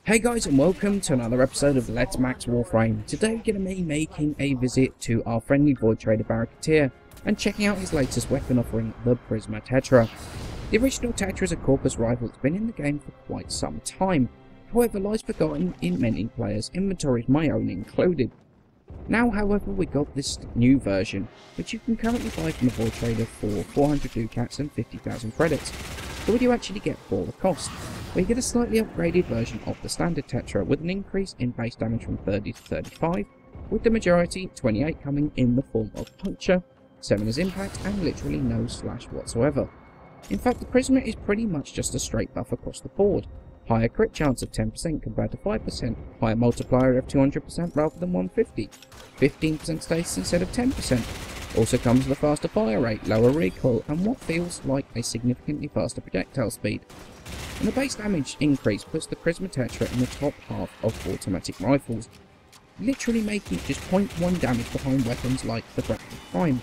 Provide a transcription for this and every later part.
Hey guys, and welcome to another episode of Let's Max Warframe. Today we're going to be making a visit to our friendly void trader Barracuteer and checking out his latest weapon offering, the Prisma Tetra. The original Tetra is a corpus rifle that's been in the game for quite some time, however lies forgotten in many players' inventories, my own included. Now however we got this new version, which you can currently buy from the void trader for 400 ducats and 50,000 credits. So what do you actually get for the cost? Well, you get a slightly upgraded version of the standard Tetra with an increase in base damage from 30 to 35, with the majority, 28, coming in the form of puncture, 7 as impact, and literally no slash whatsoever. In fact, the Prisma is pretty much just a straight buff across the board. Higher crit chance of 10% compared to 5%, higher multiplier of 200% rather than 150, 15% status instead of 10%. Also comes with a faster fire rate, lower recoil, and what feels like a significantly faster projectile speed. And the base damage increase puts the Prisma Tetra in the top half of automatic rifles, literally making just 0.1 damage behind weapons like the Warframe.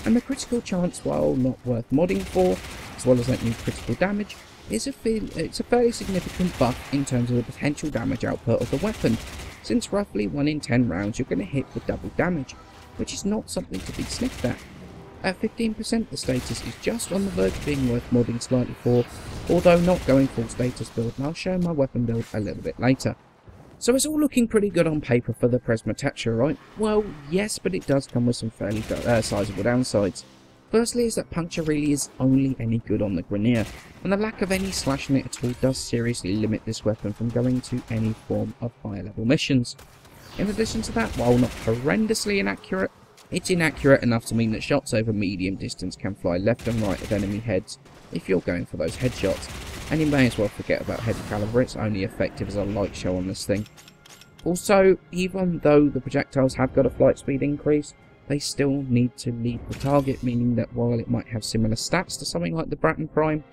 And the critical chance, while not worth modding for, as well as that new critical damage, it's a fairly significant buff in terms of the potential damage output of the weapon, since roughly 1 in 10 rounds you're going to hit with double damage, which is not something to be sniffed at. At 15%, the status is just on the verge of being worth modding slightly for, although not going full status build, and I'll show my weapon build a little bit later. So it's all looking pretty good on paper for the Prisma Tetra, right? Well, yes, but it does come with some fairly sizable downsides. Firstly is that puncture really is only any good on the Grineer, and the lack of any slash in it at all does seriously limit this weapon from going to any form of higher level missions. In addition to that, while not horrendously inaccurate, it's inaccurate enough to mean that shots over medium distance can fly left and right of enemy heads if you're going for those headshots, and you may as well forget about heavy caliber, it's only effective as a light show on this thing. Also, even though the projectiles have got a flight speed increase, they still need to leave the target, meaning that while it might have similar stats to something like the Bratton Prime,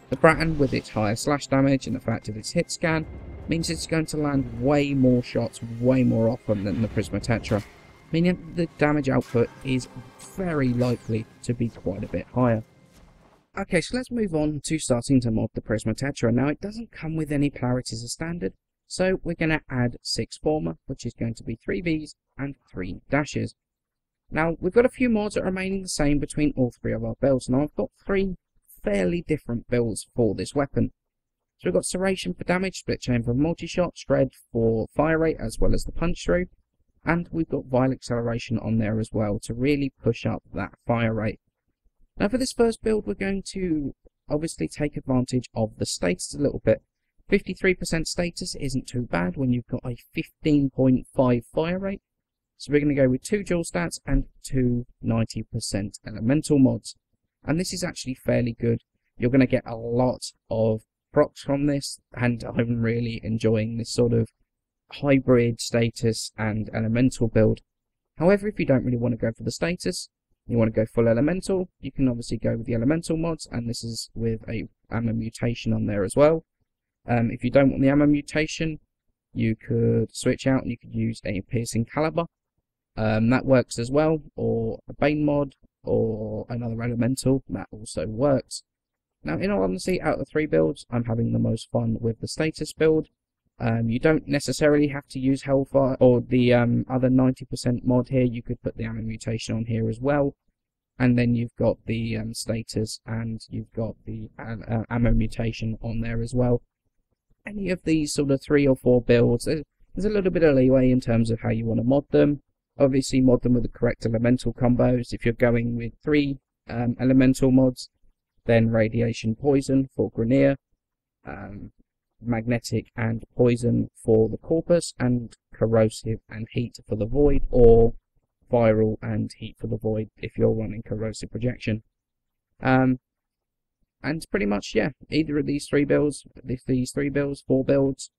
the Bratton with its higher slash damage and the fact of its hit scan means it's going to land way more shots way more often than the Prisma Tetra, meaning the damage output is very likely to be quite a bit higher. Okay, so let's move on to starting to mod the Prisma Tetra. Now it doesn't come with any polarities as standard, so we're going to add 6 former, which is going to be 3 Vs and 3 dashes. Now we've got a few mods that are remaining the same between all 3 of our builds. Now I've got 3 fairly different builds for this weapon. So we've got Serration for damage, Split Chain for multi-shot, Shred for fire rate as well as the punch through, and we've got Vile Acceleration on there as well to really push up that fire rate. Now for this first build we're going to obviously take advantage of the status a little bit. 53% status isn't too bad when you've got a 15.5 fire rate. So we're going to go with 2 dual stats and 2 90% elemental mods. And this is actually fairly good. You're going to get a lot of procs from this, and I'm really enjoying this sort of hybrid status and elemental build. However, if you don't really want to go for the status, you want to go full elemental, you can obviously go with the elemental mods, and this is with a ammo mutation on there as well. If you don't want the ammo mutation, you could switch out and you could use a piercing caliber. That works as well, or a Bane mod, or another elemental, that also works. Now, in all honesty, out of the 3 builds, I'm having the most fun with the status build. You don't necessarily have to use Hellfire or the other 90% mod here. You could put the ammo mutation on here as well. And then you've got the status and you've got the ammo mutation on there as well. Any of these sort of 3 or 4 builds, there's a little bit of leeway in terms of how you want to mod them. Obviously mod them with the correct elemental combos. If you're going with 3 elemental mods, then Radiation Poison for Grineer, Magnetic and Poison for the Corpus, and Corrosive and Heat for the Void, or Viral and Heat for the Void if you're running Corrosive Projection. And pretty much, yeah, either of these 3 builds, 4 builds,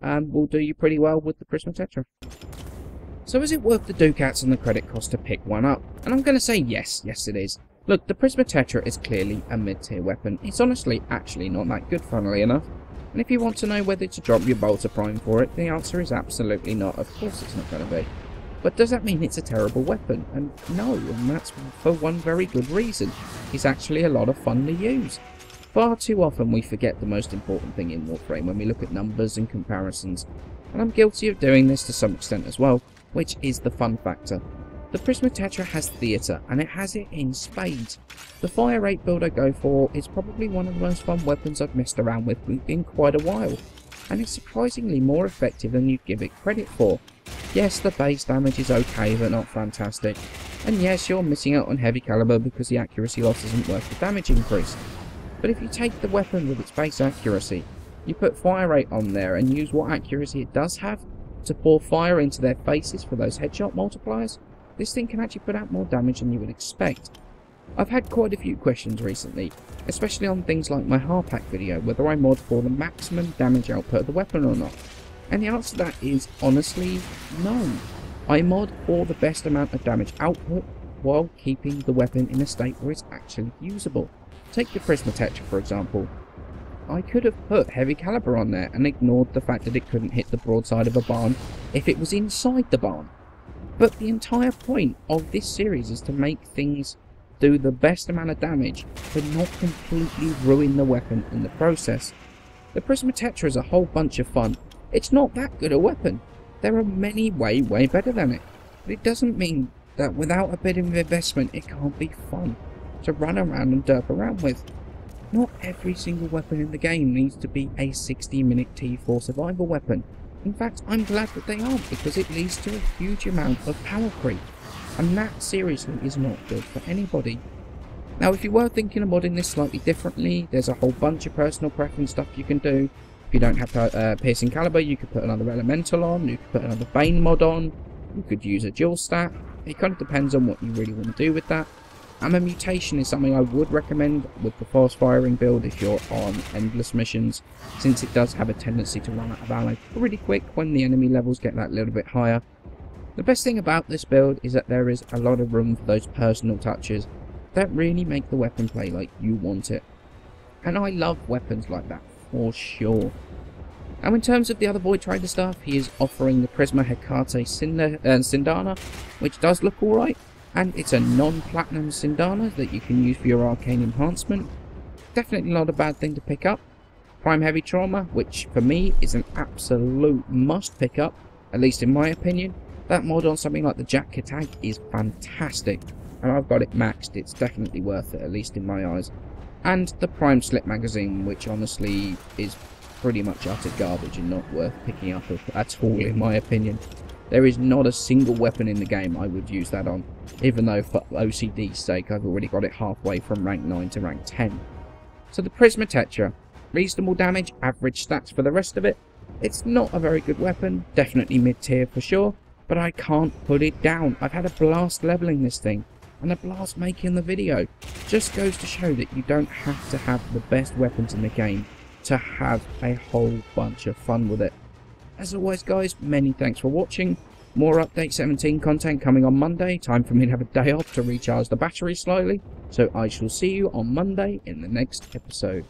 will do you pretty well with the Prisma Tetra. So is it worth the ducats and the credit cost to pick one up? And I'm going to say yes, it is. Look, the Prisma Tetra is clearly a mid-tier weapon. It's honestly actually not that good, funnily enough. And if you want to know whether to drop your Bolter Prime for it, the answer is absolutely not. Of course it's not going to be. But does that mean it's a terrible weapon? And no, and that's for one very good reason. It's actually a lot of fun to use. Far too often we forget the most important thing in Warframe when we look at numbers and comparisons, and I'm guilty of doing this to some extent as well, which is the fun factor. The Prisma Tetra has theatre, and it has it in spades. The fire rate build I go for is probably one of the most fun weapons I've messed around with in quite a while, and it's surprisingly more effective than you'd give it credit for. Yes, the base damage is okay, but not fantastic, and yes, you're missing out on heavy caliber because the accuracy loss isn't worth the damage increase. But if you take the weapon with its base accuracy, you put fire rate on there and use what accuracy it does have to pour fire into their faces for those headshot multipliers, this thing can actually put out more damage than you would expect. I've had quite a few questions recently, especially on things like my Harpack video, whether I mod for the maximum damage output of the weapon or not. And the answer to that is, honestly, no. I mod for the best amount of damage output while keeping the weapon in a state where it's actually usable. Take the Prisma Tetra for example. I could have put heavy caliber on there and ignored the fact that it couldn't hit the broadside of a barn if it was inside the barn. But the entire point of this series is to make things do the best amount of damage, but not completely ruin the weapon in the process. The Prisma Tetra is a whole bunch of fun. It's not that good a weapon. There are many way better than it. But it doesn't mean that without a bit of investment it can't be fun to run around and derp around with. Not every single weapon in the game needs to be a 60-minute T4 survival weapon. In fact, I'm glad that they aren't, because it leads to a huge amount of power creep, and that seriously is not good for anybody. Now, if you were thinking of modding this slightly differently, there's a whole bunch of personal preference stuff you can do. If you don't have piercing caliber, you could put another elemental on, you could put another Bane mod on, you could use a dual stat. It kind of depends on what you really want to do with that. And a mutation is something I would recommend with the fast firing build if you're on endless missions, since it does have a tendency to run out of ammo pretty quick when the enemy levels get that little bit higher. The best thing about this build is that there is a lot of room for those personal touches that really make the weapon play like you want it. And I love weapons like that, for sure. Now in terms of the other Void Trader stuff, he is offering the Prisma Hecate Sindana, which does look alright. And it's a non-platinum Sindana that you can use for your arcane enhancement. Definitely not a bad thing to pick up. Prime Heavy Trauma, which for me is an absolute must pick up, at least in my opinion. That mod on something like the Jack Kitag is fantastic, and I've got it maxed. It's definitely worth it, at least in my eyes. And the Prime Slip Magazine, which honestly is pretty much utter garbage and not worth picking up at all in my opinion. There is not a single weapon in the game I would use that on, even though for OCD's sake I've already got it halfway from rank 9 to rank 10. So the Prisma Tetra, reasonable damage, average stats for the rest of it. It's not a very good weapon, definitely mid-tier for sure, but I can't put it down. I've had a blast leveling this thing, and a blast making the video. Just goes to show that you don't have to have the best weapons in the game to have a whole bunch of fun with it. As always guys, many thanks for watching. More Update 17 content coming on Monday. Time for me to have a day off to recharge the battery slightly. So I shall see you on Monday in the next episode.